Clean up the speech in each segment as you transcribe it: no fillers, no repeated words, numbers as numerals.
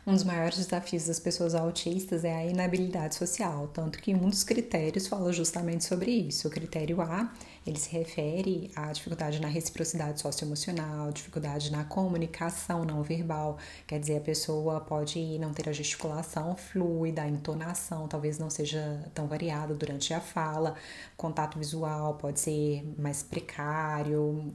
Um dos maiores desafios das pessoas autistas é a inabilidade social, tanto que um dos critérios fala justamente sobre isso. O critério A, ele se refere à dificuldade na reciprocidade socioemocional, dificuldade na comunicação não verbal, quer dizer, a pessoa pode não ter a gesticulação fluida, a entonação talvez não seja tão variada durante a fala, contato visual pode ser mais precário,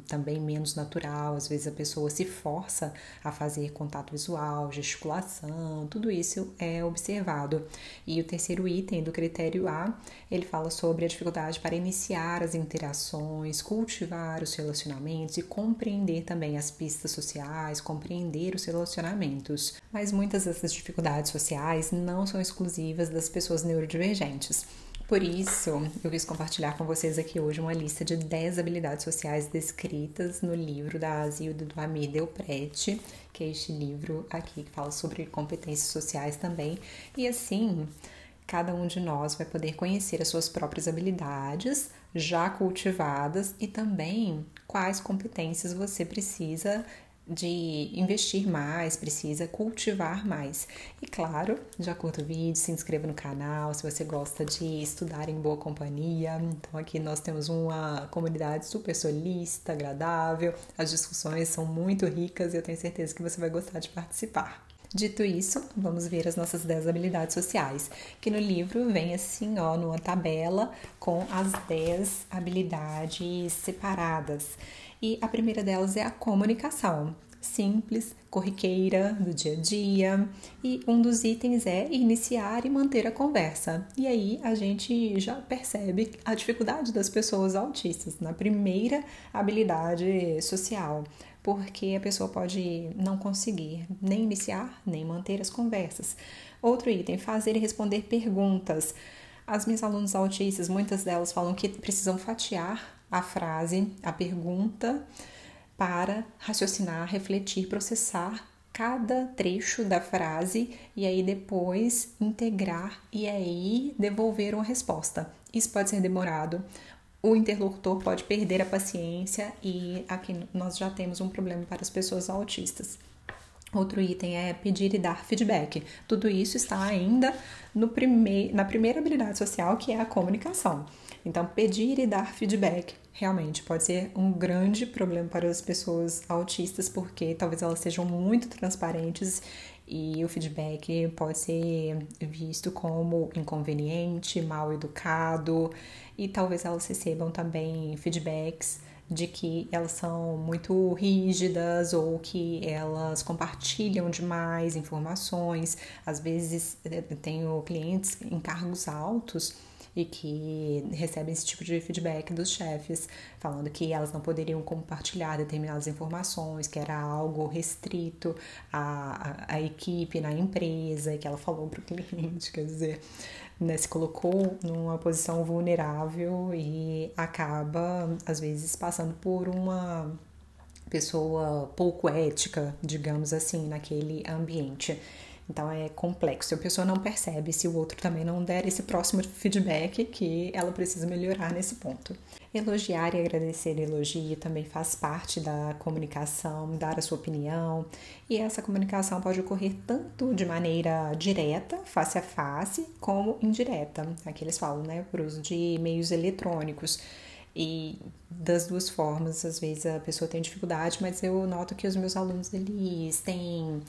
também menos natural, às vezes a pessoa se força a fazer contato visual, gesticulação, tudo isso é observado. E o terceiro item do critério A, ele fala sobre a dificuldade para iniciar as interações, cultivar os relacionamentos e compreender também as pistas sociais, compreender os relacionamentos. Mas muitas dessas dificuldades sociais não são exclusivas das pessoas neurodivergentes. Por isso, eu quis compartilhar com vocês aqui hoje uma lista de 10 habilidades sociais descritas no livro da Zilda do Amir Delprete, que é este livro aqui que fala sobre competências sociais também. E assim, cada um de nós vai poder conhecer as suas próprias habilidades já cultivadas e também quais competências você precisa de investir mais, precisa cultivar mais. E claro, já curta o vídeo, se inscreva no canal se você gosta de estudar em boa companhia. Então aqui nós temos uma comunidade super solícita, agradável, as discussões são muito ricas e eu tenho certeza que você vai gostar de participar. Dito isso, vamos ver as nossas 10 habilidades sociais, que no livro vem assim, ó, numa tabela com as 10 habilidades separadas. E a primeira delas é a comunicação, simples, corriqueira, do dia a dia. E um dos itens é iniciar e manter a conversa. E aí a gente já percebe a dificuldade das pessoas autistas na primeira habilidade social, porque a pessoa pode não conseguir nem iniciar, nem manter as conversas. Outro item, fazer e responder perguntas. As minhas alunas autistas, muitas delas falam que precisam fatiar a frase, a pergunta, para raciocinar, refletir, processar cada trecho da frase e aí depois integrar e aí devolver uma resposta. Isso pode ser demorado. O interlocutor pode perder a paciência e aqui nós já temos um problema para as pessoas autistas. Outro item é pedir e dar feedback. Tudo isso está ainda na primeira habilidade social, que é a comunicação. Então, pedir e dar feedback realmente pode ser um grande problema para as pessoas autistas, porque talvez elas sejam muito transparentes e o feedback pode ser visto como inconveniente, mal educado, e talvez elas recebam também feedbacks de que elas são muito rígidas ou que elas compartilham demais informações. Às vezes tenho clientes em cargos altos e que recebem esse tipo de feedback dos chefes, falando que elas não poderiam compartilhar determinadas informações, que era algo restrito à equipe na empresa, e que ela falou para o cliente, quer dizer, né, se colocou numa posição vulnerável e acaba, às vezes, passando por uma pessoa pouco ética, digamos assim, naquele ambiente. Então é complexo. A pessoa não percebe se o outro também não der esse próximo feedback que ela precisa melhorar nesse ponto. Elogiar e agradecer elogio também faz parte da comunicação, dar a sua opinião. E essa comunicação pode ocorrer tanto de maneira direta, face a face, como indireta. Aqui eles falam, né, por uso de meios eletrônicos. E das duas formas, às vezes a pessoa tem dificuldade, mas eu noto que os meus alunos, eles têm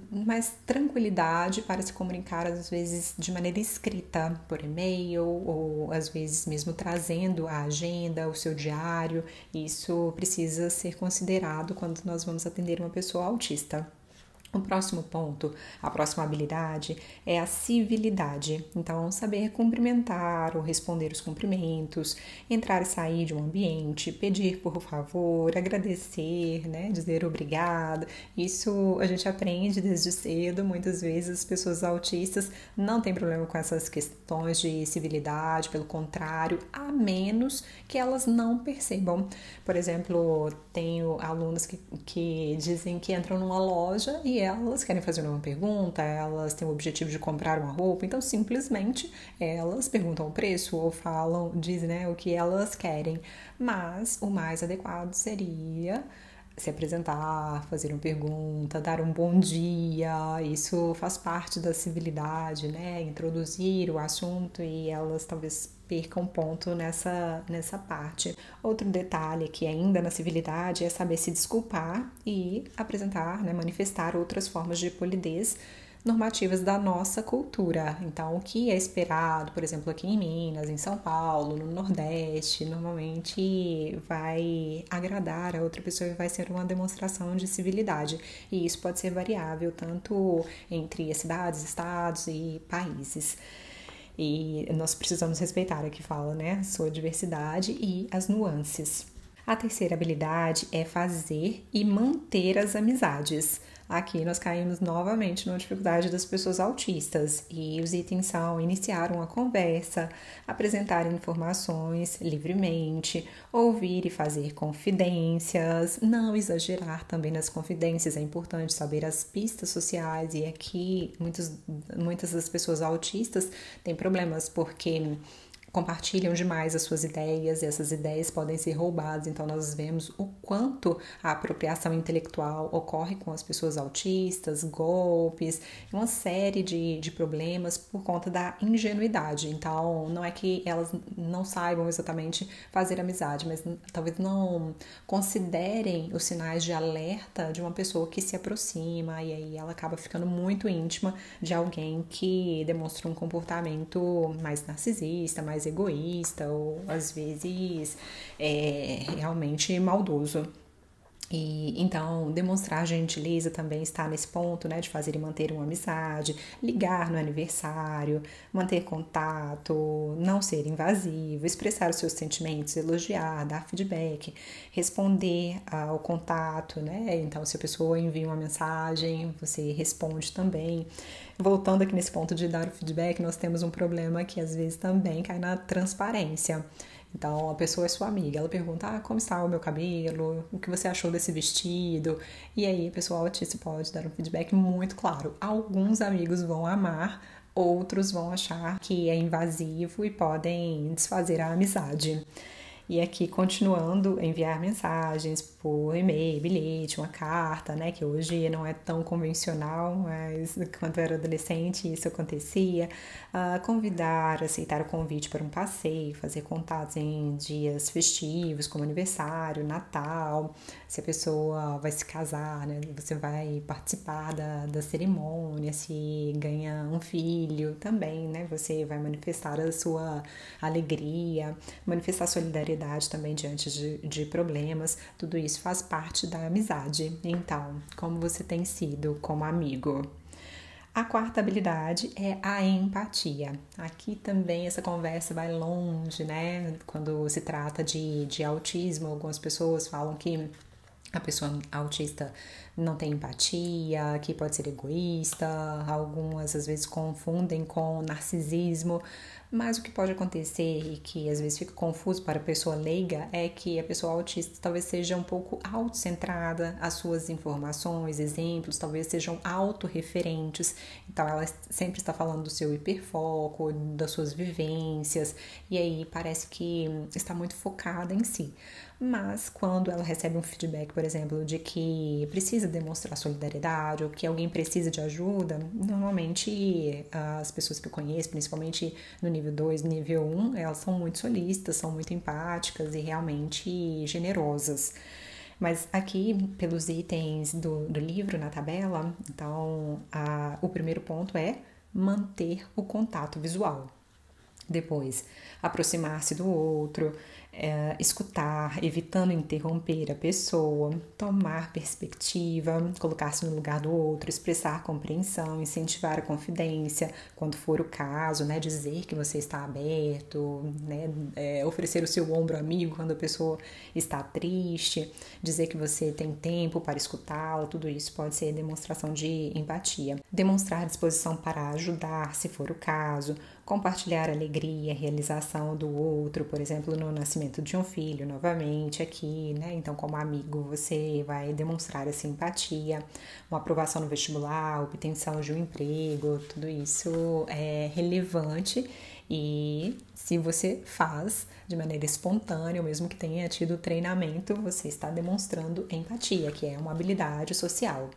mais tranquilidade para se comunicar, às vezes de maneira escrita, por e-mail, ou às vezes mesmo trazendo a agenda, o seu diário. Isso precisa ser considerado quando nós vamos atender uma pessoa autista. O próximo ponto, a próxima habilidade é a civilidade. Então, saber cumprimentar ou responder os cumprimentos, entrar e sair de um ambiente, pedir por favor, agradecer, né, dizer obrigado. Isso a gente aprende desde cedo. Muitas vezes as pessoas autistas não têm problema com essas questões de civilidade, pelo contrário, a menos que elas não percebam. Por exemplo, tenho alunas que dizem que entram numa loja e elas querem fazer uma pergunta, elas têm o objetivo de comprar uma roupa, então simplesmente elas perguntam o preço ou falam, dizem, né, o que elas querem. Mas o mais adequado seria se apresentar, fazer uma pergunta, dar um bom dia, isso faz parte da civilidade, né? Introduzir o assunto e elas talvez percam ponto nessa parte. Outro detalhe que ainda na civilidade é saber se desculpar e apresentar, né, manifestar outras formas de polidez normativas da nossa cultura. Então, o que é esperado, por exemplo, aqui em Minas, em São Paulo, no Nordeste, normalmente vai agradar a outra pessoa e vai ser uma demonstração de civilidade. E isso pode ser variável tanto entre as cidades, estados e países. E nós precisamos respeitar, aqui fala, né, a sua diversidade e as nuances. A terceira habilidade é fazer e manter as amizades. Aqui nós caímos novamente numa dificuldade das pessoas autistas e os itens são iniciar uma conversa, apresentar informações livremente, ouvir e fazer confidências, não exagerar também nas confidências, é importante saber as pistas sociais e aqui muitas das pessoas autistas têm problemas porque compartilham demais as suas ideias e essas ideias podem ser roubadas. Então, nós vemos o quanto a apropriação intelectual ocorre com as pessoas autistas, golpes, uma série de problemas por conta da ingenuidade. Então, não é que elas não saibam exatamente fazer amizade, mas talvez não considerem os sinais de alerta de uma pessoa que se aproxima e aí ela acaba ficando muito íntima de alguém que demonstra um comportamento mais narcisista, mais egoísta ou às vezes realmente maldoso. E então, demonstrar gentileza também está nesse ponto, né, de fazer e manter uma amizade, ligar no aniversário, manter contato, não ser invasivo, expressar os seus sentimentos, elogiar, dar feedback, responder ao contato, né? Então, se a pessoa envia uma mensagem, você responde também. Voltando aqui nesse ponto de dar o feedback, nós temos um problema que às vezes também cai na transparência. Então, a pessoa é sua amiga, ela pergunta, como está o meu cabelo, o que você achou desse vestido? E aí, a pessoa autista pode dar um feedback muito claro. Alguns amigos vão amar, outros vão achar que é invasivo e podem desfazer a amizade. E aqui, continuando, enviar mensagens por e-mail, bilhete, uma carta, né? Que hoje não é tão convencional, mas quando eu era adolescente isso acontecia. Convidar, aceitar o convite para um passeio, fazer contatos em dias festivos, como aniversário, Natal. Se a pessoa vai se casar, né? Você vai participar da cerimônia, se ganha um filho também, né? Você vai manifestar a sua alegria, manifestar solidariedade também diante de problemas, tudo isso faz parte da amizade. Então, como você tem sido como amigo? A quarta habilidade é a empatia. Aqui também essa conversa vai longe, né? Quando se trata de autismo, algumas pessoas falam que a pessoa autista não tem empatia, que pode ser egoísta, algumas às vezes confundem com narcisismo, mas o que pode acontecer e que às vezes fica confuso para a pessoa leiga é que a pessoa autista talvez seja um pouco autocentrada, as suas informações, exemplos talvez sejam autorreferentes, então ela sempre está falando do seu hiperfoco, das suas vivências, e aí parece que está muito focada em si. Mas quando ela recebe um feedback, por exemplo, de que precisa demonstrar solidariedade ou que alguém precisa de ajuda, normalmente as pessoas que eu conheço, principalmente no nível 2, nível 1, elas são muito solícitas, são muito empáticas e realmente generosas. Mas aqui, pelos itens do livro na tabela, então o primeiro ponto é manter o contato visual. Depois, aproximar-se do outro, escutar, evitando interromper a pessoa, tomar perspectiva, colocar-se no lugar do outro, expressar compreensão, incentivar a confidência, quando for o caso, né, dizer que você está aberto, né, oferecer o seu ombro amigo quando a pessoa está triste, dizer que você tem tempo para escutá-la, tudo isso pode ser demonstração de empatia. Demonstrar disposição para ajudar, se for o caso, compartilhar a alegria, a realização do outro, por exemplo, no nascimento de um filho, novamente aqui, né? Então, como amigo, você vai demonstrar essa empatia, uma aprovação no vestibular, obtenção de um emprego, tudo isso é relevante E se você faz de maneira espontânea, ou mesmo que tenha tido treinamento, você está demonstrando empatia, que é uma habilidade social.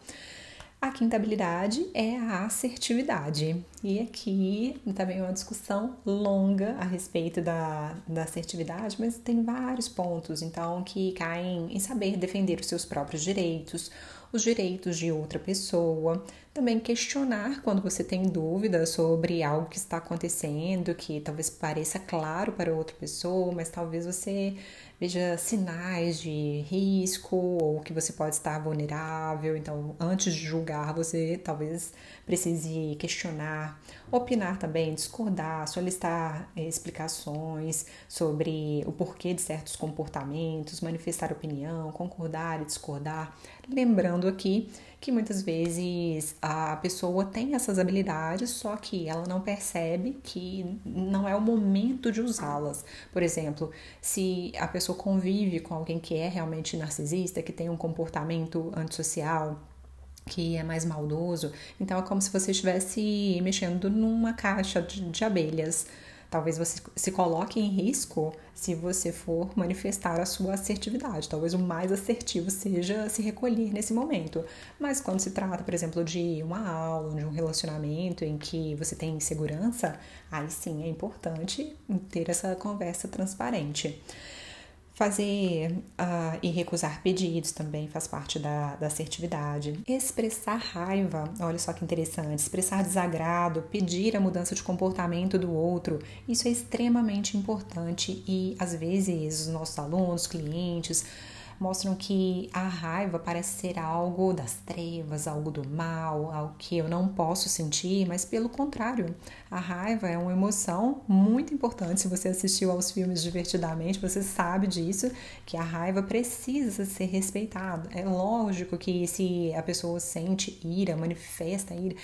A quinta habilidade é a assertividade. E aqui também é uma discussão longa a respeito da assertividade, mas tem vários pontos, então, que caem em saber defender os seus próprios direitos, os direitos de outra pessoa, também questionar quando você tem dúvidas sobre algo que está acontecendo, que talvez pareça claro para outra pessoa, mas talvez você veja sinais de risco ou que você pode estar vulnerável. Então, antes de julgar, você talvez precise questionar, opinar também, discordar, solicitar explicações sobre o porquê de certos comportamentos, manifestar opinião, concordar e discordar. Lembrando aqui que muitas vezes a pessoa tem essas habilidades, só que ela não percebe que não é o momento de usá-las. Por exemplo, se a pessoa convive com alguém que é realmente narcisista, que tem um comportamento antissocial, que é mais maldoso, então é como se você estivesse mexendo numa caixa de abelhas. Talvez você se coloque em risco se você for manifestar a sua assertividade. Talvez o mais assertivo seja se recolher nesse momento. Mas quando se trata, por exemplo, de uma aula, de um relacionamento em que você tem insegurança, aí sim é importante ter essa conversa transparente. Fazer e recusar pedidos também faz parte da assertividade. Expressar raiva, olha só que interessante, expressar desagrado, pedir a mudança de comportamento do outro, isso é extremamente importante e às vezes os nossos alunos, clientes, mostram que a raiva parece ser algo das trevas, algo do mal, algo que eu não posso sentir, mas pelo contrário, a raiva é uma emoção muito importante. Se você assistiu aos filmes Divertidamente, você sabe disso, que a raiva precisa ser respeitada. É lógico que se a pessoa sente ira, manifesta ira,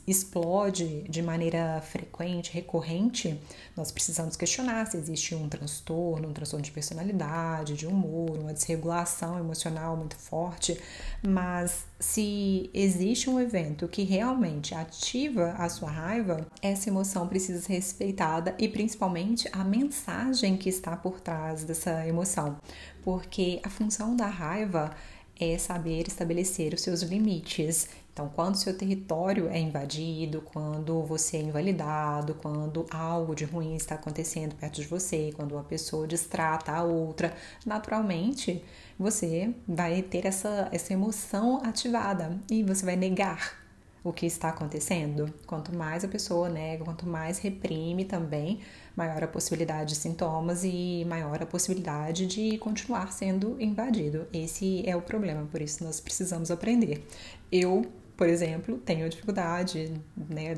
explode de maneira frequente, recorrente, nós precisamos questionar se existe um transtorno de personalidade, de humor, uma desregulação emocional muito forte, mas se existe um evento que realmente ativa a sua raiva, essa emoção precisa ser respeitada e principalmente a mensagem que está por trás dessa emoção, porque a função da raiva é saber estabelecer os seus limites. Então, quando o seu território é invadido, quando você é invalidado, quando algo de ruim está acontecendo perto de você, quando uma pessoa destrata a outra, naturalmente você vai ter essa emoção ativada e você vai negar o que está acontecendo. Quanto mais a pessoa nega, quanto mais reprime também, maior a possibilidade de sintomas e maior a possibilidade de continuar sendo invadido. Esse é o problema, por isso nós precisamos aprender. Eu, por exemplo, tenho dificuldade, né?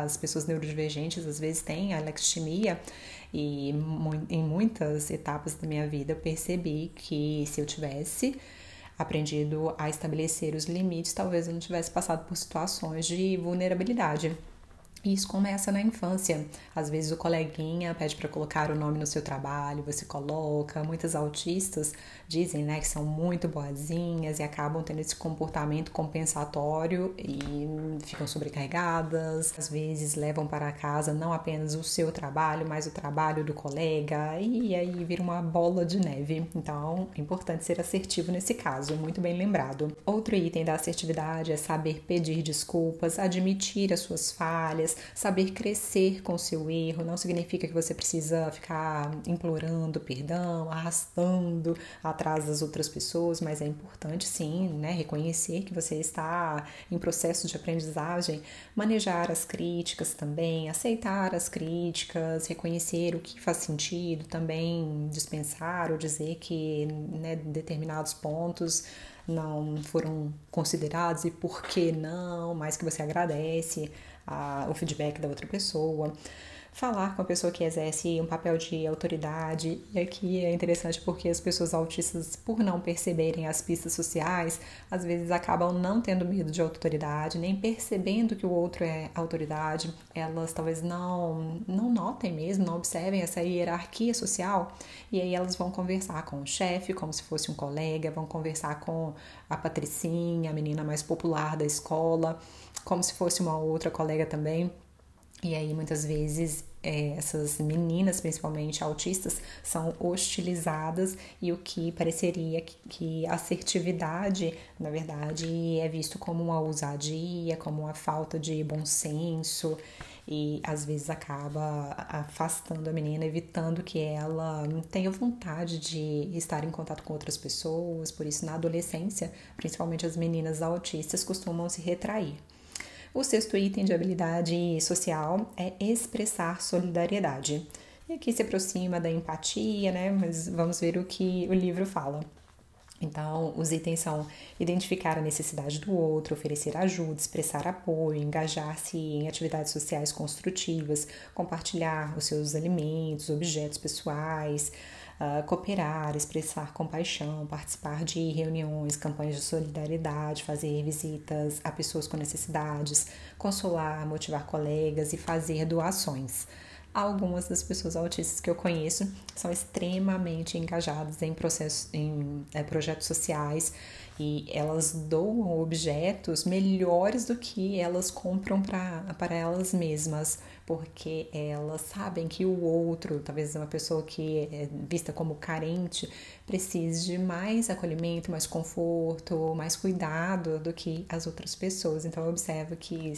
As pessoas neurodivergentes às vezes têm alexithymia e em muitas etapas da minha vida eu percebi que se eu tivesse aprendido a estabelecer os limites, talvez eu não tivesse passado por situações de vulnerabilidade. Isso começa na infância. Às vezes o coleguinha pede para colocar o nome no seu trabalho, você coloca. Muitas autistas dizem, né, que são muito boazinhas e acabam tendo esse comportamento compensatório e ficam sobrecarregadas. Às vezes levam para casa não apenas o seu trabalho, mas o trabalho do colega e aí vira uma bola de neve. Então é importante ser assertivo nesse caso, muito bem lembrado. Outro item da assertividade é saber pedir desculpas, admitir as suas falhas, saber crescer com o seu erro. Não significa que você precisa ficar implorando perdão, arrastando atrás das outras pessoas, mas é importante sim, né, reconhecer que você está em processo de aprendizagem, manejar as críticas também, aceitar as críticas, reconhecer o que faz sentido, também dispensar ou dizer que, né, determinados pontos não foram considerados e por que não, mas que você agradece o feedback da outra pessoa. Falar com a pessoa que exerce um papel de autoridade. E aqui é interessante porque as pessoas autistas, por não perceberem as pistas sociais, às vezes acabam não tendo medo de autoridade, nem percebendo que o outro é autoridade. Elas talvez não notem mesmo, não observem essa hierarquia social. E aí elas vão conversar com o chefe como se fosse um colega, vão conversar com a Patricinha, a menina mais popular da escola, como se fosse uma outra colega também. E aí, muitas vezes, essas meninas, principalmente autistas, são hostilizadas e o que pareceria que assertividade, na verdade, é visto como uma ousadia, como uma falta de bom senso e às vezes acaba afastando a menina, evitando que ela tenha vontade de estar em contato com outras pessoas. Por isso, na adolescência, principalmente as meninas autistas costumam se retrair. O sexto item de habilidade social é expressar solidariedade. E aqui se aproxima da empatia, né? Mas vamos ver o que o livro fala. Então, os itens são identificar a necessidade do outro, oferecer ajuda, expressar apoio, engajar-se em atividades sociais construtivas, compartilhar os seus alimentos, objetos pessoais, cooperar, expressar compaixão, participar de reuniões, campanhas de solidariedade, fazer visitas a pessoas com necessidades, consolar, motivar colegas e fazer doações. Algumas das pessoas autistas que eu conheço são extremamente engajadas em projetos sociais e elas doam objetos melhores do que elas compram para elas mesmas, porque elas sabem que o outro, talvez uma pessoa que é vista como carente, precise de mais acolhimento, mais conforto, mais cuidado do que as outras pessoas. Então eu observo que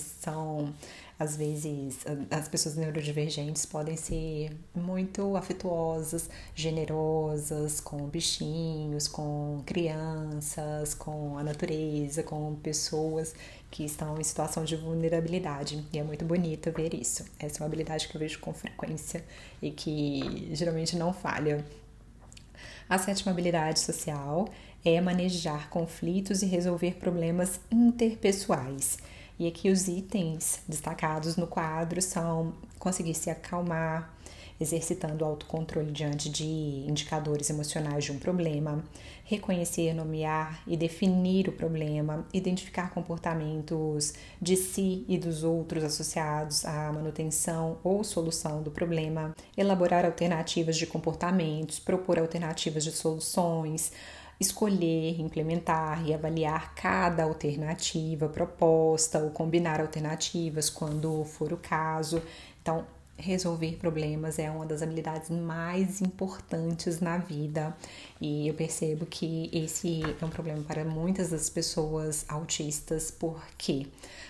às vezes, as pessoas neurodivergentes podem ser muito afetuosas, generosas com bichinhos, com crianças, com a natureza, com pessoas que estão em situação de vulnerabilidade. E é muito bonito ver isso. Essa é uma habilidade que eu vejo com frequência e que geralmente não falha. A sétima habilidade social é manejar conflitos e resolver problemas interpessoais. E aqui os itens destacados no quadro são conseguir se acalmar, exercitando o autocontrole diante de indicadores emocionais de um problema, reconhecer, nomear e definir o problema, identificar comportamentos de si e dos outros associados à manutenção ou solução do problema, elaborar alternativas de comportamentos, propor alternativas de soluções, escolher, implementar e avaliar cada alternativa proposta ou combinar alternativas quando for o caso. Então, resolver problemas é uma das habilidades mais importantes na vida e eu percebo que esse é um problema para muitas das pessoas autistas porque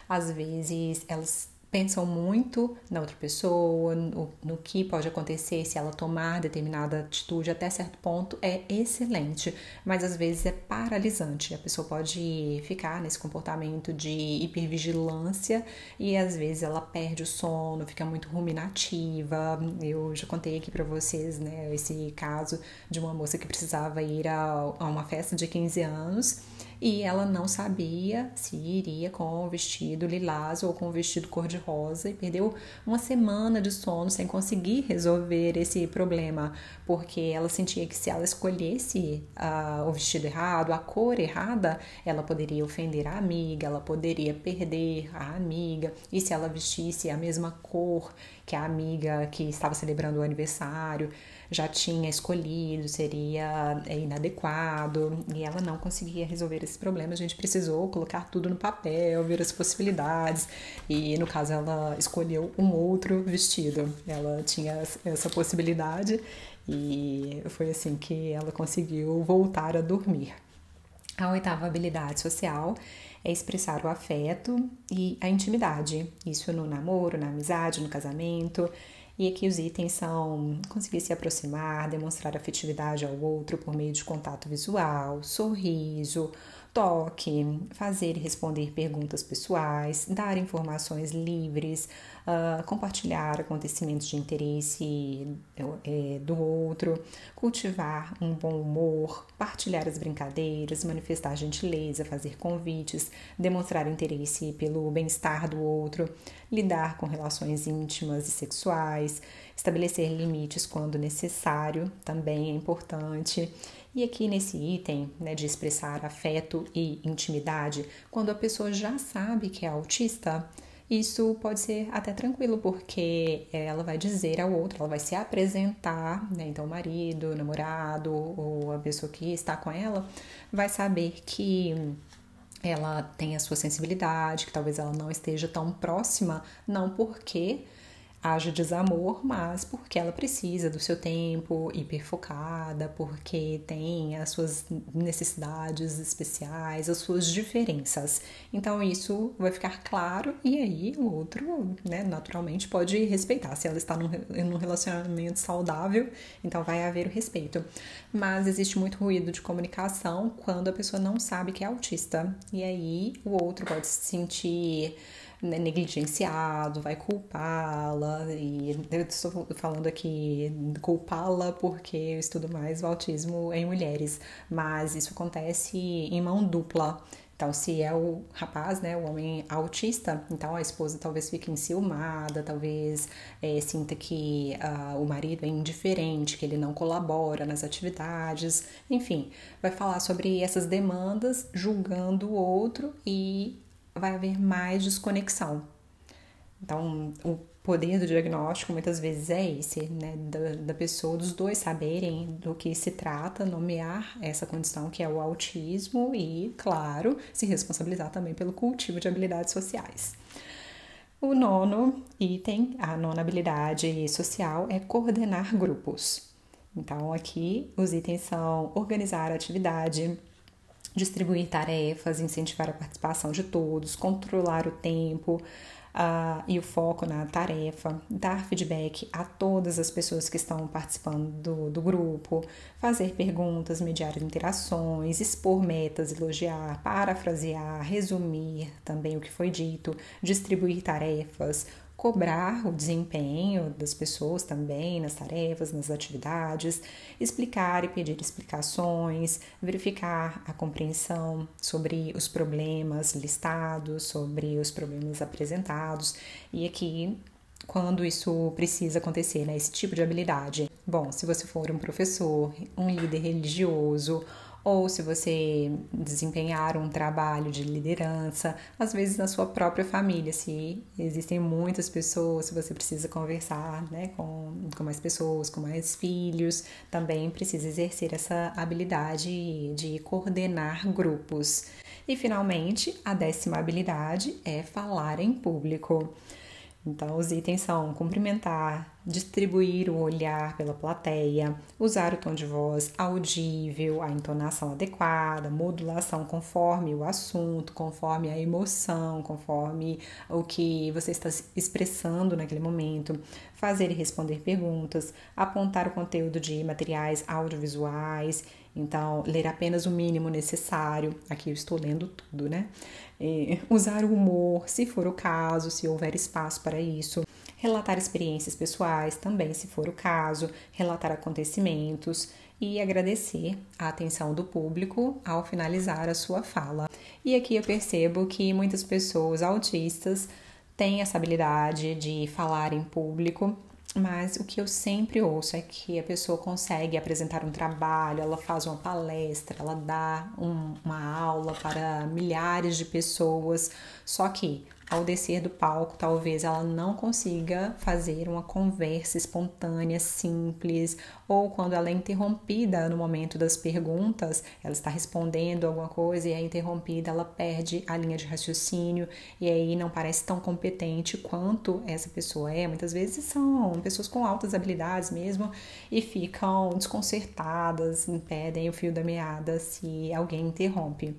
às vezes elas pensam muito na outra pessoa, no que pode acontecer se ela tomar determinada atitude. Até certo ponto é excelente, mas às vezes é paralisante. A pessoa pode ficar nesse comportamento de hipervigilância e às vezes ela perde o sono, fica muito ruminativa. Eu já contei aqui pra vocês, né, esse caso de uma moça que precisava ir a uma festa de 15 anos e ela não sabia se iria com o vestido lilás ou com o vestido cor-de-rosa e perdeu uma semana de sono sem conseguir resolver esse problema, porque ela sentia que se ela escolhesse o vestido errado, a cor errada, ela poderia ofender a amiga, ela poderia perder a amiga, e se ela vestisse a mesma cor que a amiga que estava celebrando o aniversário já tinha escolhido, seria inadequado, e ela não conseguia resolver esse problema. A gente precisou colocar tudo no papel, ver as possibilidades, e no caso ela escolheu um outro vestido. Ela tinha essa possibilidade e foi assim que ela conseguiu voltar a dormir. A oitava habilidade social é expressar o afeto e a intimidade, isso no namoro, na amizade, no casamento. E aqui os itens são conseguir se aproximar, demonstrar afetividade ao outro por meio de contato visual, sorriso, toque, fazer e responder perguntas pessoais, dar informações livres, compartilhar acontecimentos de interesse do outro, cultivar um bom humor, partilhar as brincadeiras, manifestar gentileza, fazer convites, demonstrar interesse pelo bem-estar do outro, lidar com relações íntimas e sexuais, estabelecer limites quando necessário, também é importante. E aqui nesse item, né, de expressar afeto e intimidade, quando a pessoa já sabe que é autista, isso pode ser até tranquilo, porque ela vai dizer ao outro, ela vai se apresentar, né, então o marido, o namorado ou a pessoa que está com ela vai saber que ela tem a sua sensibilidade, que talvez ela não esteja tão próxima, não porque haja desamor, mas porque ela precisa do seu tempo, hiperfocada, porque tem as suas necessidades especiais, as suas diferenças. Então isso vai ficar claro e aí o outro, né, naturalmente pode respeitar. Se ela está num relacionamento saudável, então vai haver o respeito. Mas existe muito ruído de comunicação quando a pessoa não sabe que é autista. E aí o outro pode se sentir negligenciado, vai culpá-la, e eu estou falando aqui culpá-la porque eu estudo mais o autismo em mulheres, mas isso acontece em mão dupla. Então, se é o rapaz, né, o homem autista, então a esposa talvez fique enciumada, talvez sinta que o marido é indiferente, que ele não colabora nas atividades, enfim, vai falar sobre essas demandas, julgando o outro e vai haver mais desconexão. Então, o poder do diagnóstico muitas vezes é esse, né? Da pessoa, dos dois saberem do que se trata, nomear essa condição que é o autismo e, claro, se responsabilizar também pelo cultivo de habilidades sociais. O nono item, a nona habilidade social é coordenar grupos. Então, aqui os itens são organizar a atividade, distribuir tarefas, incentivar a participação de todos, controlar o tempo e o foco na tarefa, dar feedback a todas as pessoas que estão participando do grupo, fazer perguntas, mediar interações, expor metas, elogiar, parafrasear, resumir também o que foi dito, distribuir tarefas, cobrar o desempenho das pessoas também nas tarefas, nas atividades, explicar e pedir explicações, verificar a compreensão sobre os problemas listados, sobre os problemas apresentados e aqui quando isso precisa acontecer, né, esse tipo de habilidade. Bom, se você for um professor, um líder religioso, ou se você desempenhar um trabalho de liderança, às vezes na sua própria família, se existem muitas pessoas, se você precisa conversar, né, com mais pessoas, com mais filhos, também precisa exercer essa habilidade de coordenar grupos. E finalmente, a 10ª habilidade é falar em público. Então, os itens são cumprimentar, distribuir o olhar pela plateia, usar o tom de voz audível, a entonação adequada, modulação conforme o assunto, conforme a emoção, conforme o que você está expressando naquele momento, fazer e responder perguntas, apontar o conteúdo de materiais audiovisuais. Então, ler apenas o mínimo necessário. Aqui eu estou lendo tudo, né? Usar o humor, se for o caso, se houver espaço para isso. Relatar experiências pessoais, também se for o caso. Relatar acontecimentos e agradecer a atenção do público ao finalizar a sua fala. E aqui eu percebo que muitas pessoas autistas têm essa habilidade de falar em público, mas o que eu sempre ouço é que a pessoa consegue apresentar um trabalho, ela faz uma palestra, ela dá uma aula para milhares de pessoas, só que ao descer do palco, talvez ela não consiga fazer uma conversa espontânea, simples, ou quando ela é interrompida no momento das perguntas, ela está respondendo alguma coisa e é interrompida, ela perde a linha de raciocínio e aí não parece tão competente quanto essa pessoa é. Muitas vezes são pessoas com altas habilidades mesmo e ficam desconcertadas, impedem o fio da meada se alguém interrompe.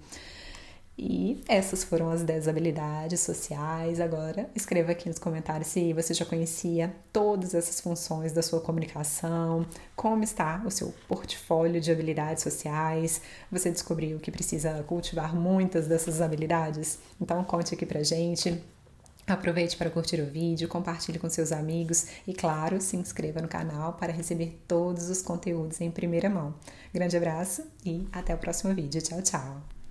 E essas foram as 10 habilidades sociais. Agora, escreva aqui nos comentários se você já conhecia todas essas funções da sua comunicação, como está o seu portfólio de habilidades sociais, você descobriu que precisa cultivar muitas dessas habilidades? Então, conte aqui pra gente. Aproveite para curtir o vídeo, compartilhe com seus amigos e, claro, se inscreva no canal para receber todos os conteúdos em primeira mão. Grande abraço e até o próximo vídeo. Tchau, tchau!